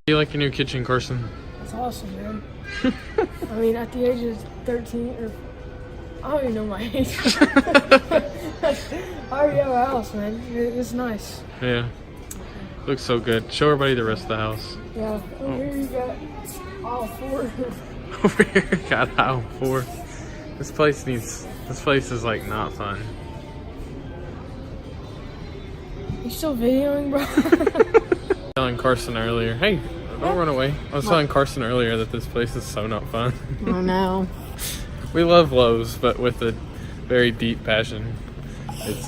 Do you like your new kitchen, Carson? It's awesome, man. I mean, at the age of 13, or I don't even know my age. I already have a house, man. It's nice. Yeah. Looks so good. Show everybody the rest of the house. Yeah. Over here you got aisle 4. Over here you got aisle 4. This place is like not fun. You still videoing, bro? Telling Carson earlier, hey, don't run away. I was telling Carson earlier that this place is so not fun. Oh no. We love Lowe's, but with a very deep passion. It's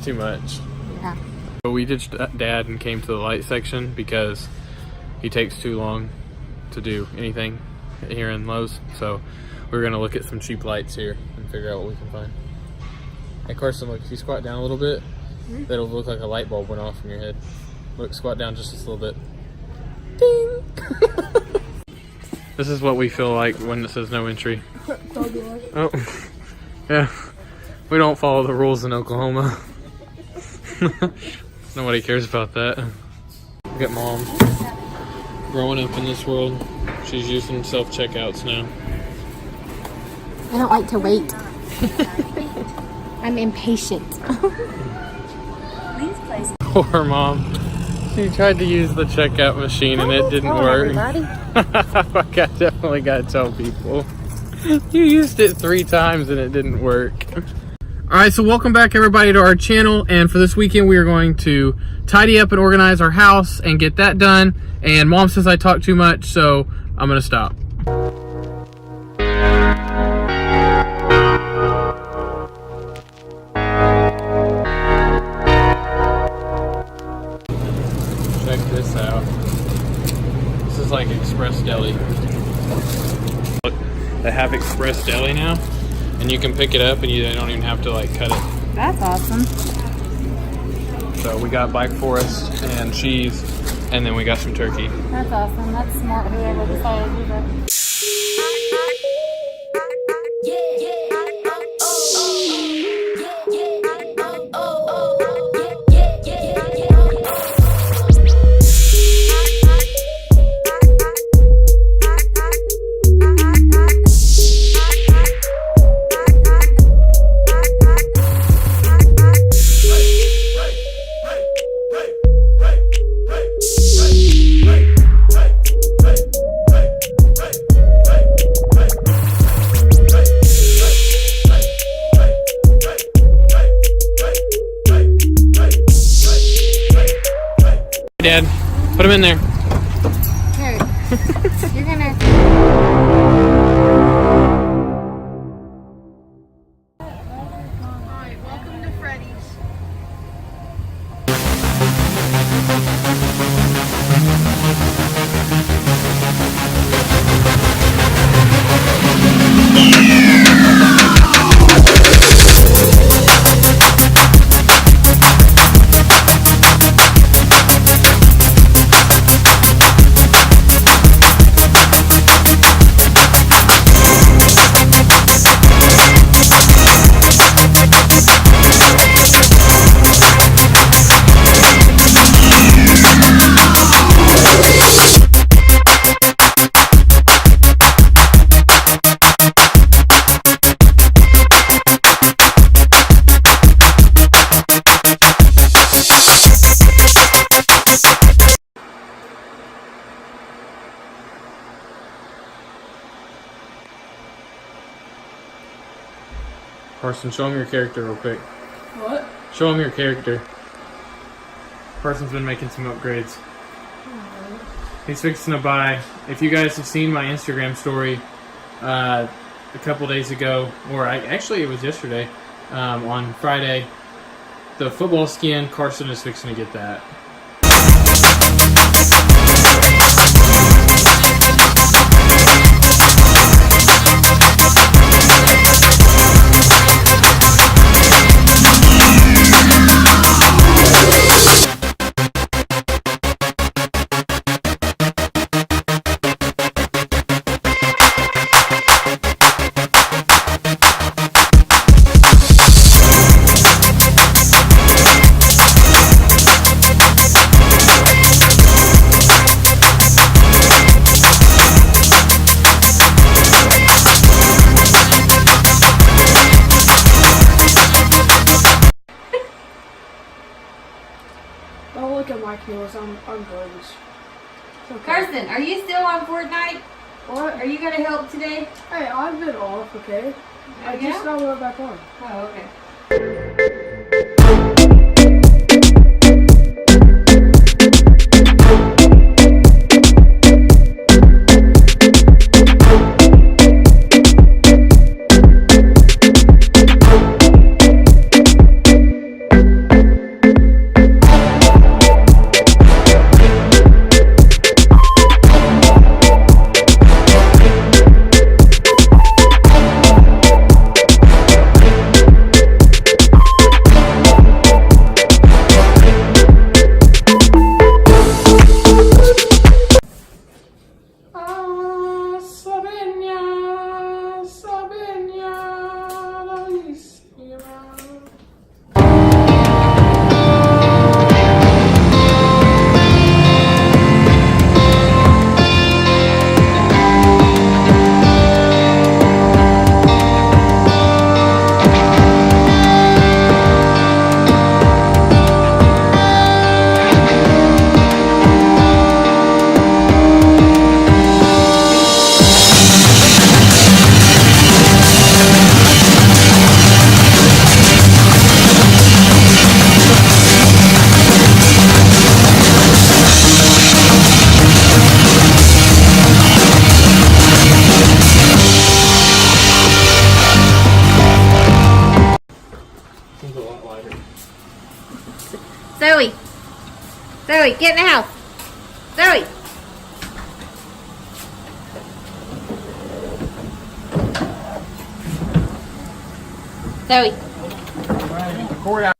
too much. Yeah. So we ditched Dad and came to the light section because he takes too long to do anything here in Lowe's. So we're gonna look at some cheap lights here and figure out what we can find. Hey Carson, look, if you squat down a little bit, that'll look like a light bulb went off in your head. Look, squat down just a little bit. Ding! This is what we feel like when it says no entry. Oh, yeah. We don't follow the rules in Oklahoma. Nobody cares about that. Look at Mom. Growing up in this world, she's using self-checkouts now. I don't like to wait. I'm impatient. Poor Mom. She tried to use the checkout machine and it didn't work. I definitely gotta tell people. You used it 3 times and it didn't work. Alright, so welcome back everybody to our channel, and for this weekend we are going to tidy up and organize our house and get that done. And Mom says I talk too much, so I'm gonna stop. Check this out. This is like Express Deli. Look, they have Express Deli now, and you can pick it up and you don't even have to like cut it. That's awesome. So we got Black Forest and cheese, and then we got some turkey. That's awesome. That's smart, whoever decided to do that. Dad, put them in there. Here, you're gonna... Alright, welcome to Freddy's. Carson, show him your character real quick. What? Show him your character. Carson's been making some upgrades. He's fixing to buy, if you guys have seen my Instagram story a couple days ago, or actually it was yesterday, on Friday, the football skin, Carson is fixing to get that. look at my clothes. I'm garbage. It's okay. Carson, are you still on Fortnite? What? Are you gonna help today? Hey, I've been off, okay? I just now went back on. Oh, okay. Seems a lot lighter. Zoe, get in the house. Zoe. Zoe. Alright, get the cord out.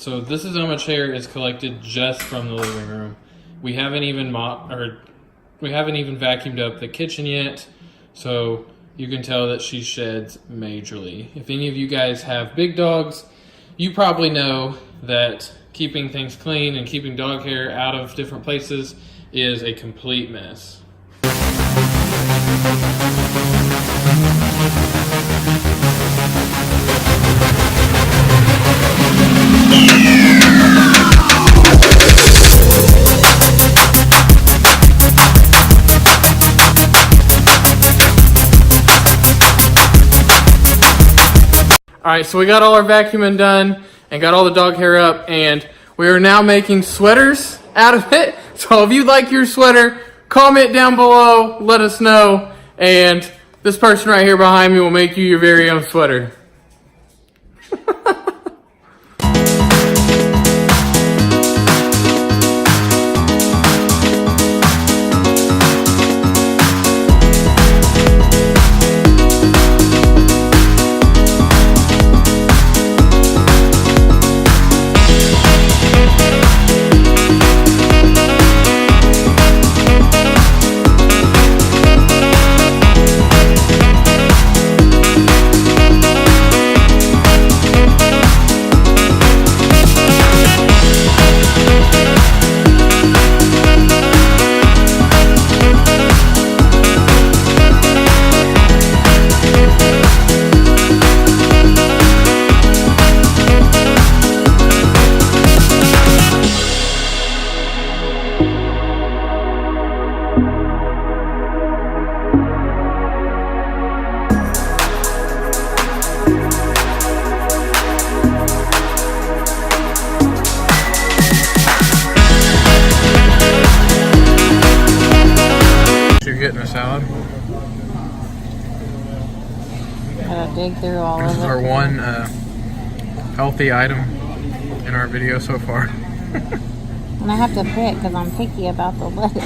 So this is how much hair is collected just from the living room. We haven't even vacuumed up the kitchen yet, so you can tell that she sheds majorly. If any of you guys have big dogs, you probably know that keeping things clean and keeping dog hair out of different places is a complete mess. Alright, so we got all our vacuuming done and got all the dog hair up, and we are now making sweaters out of it. So if you like your sweater, comment down below, let us know, and this person right here behind me will make you your very own sweater. Getting a salad. Gotta dig through all This of is it. our one healthy item in our video so far. And I have to pick because I'm picky about the lettuce.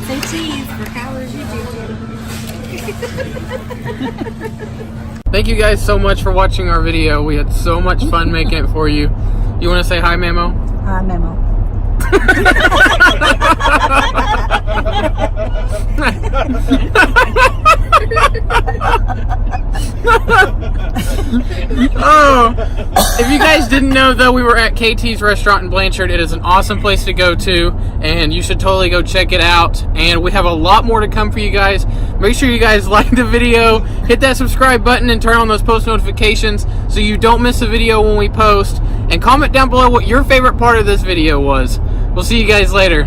Say cheese for Cowler's YouTube channel. Thank you guys so much for watching our video. We had so much fun making it for you. You want to say hi, Mamo? Hi, Memo. Oh, if you guys didn't know, though, we were at KT's restaurant in Blanchard. It is an awesome place to go to, and you should totally go check it out. And we have a lot more to come for you guys. Make sure you guys like the video, hit that subscribe button, and turn on those post notifications so you don't miss a video when we post. And comment down below what your favorite part of this video was. We'll see you guys later.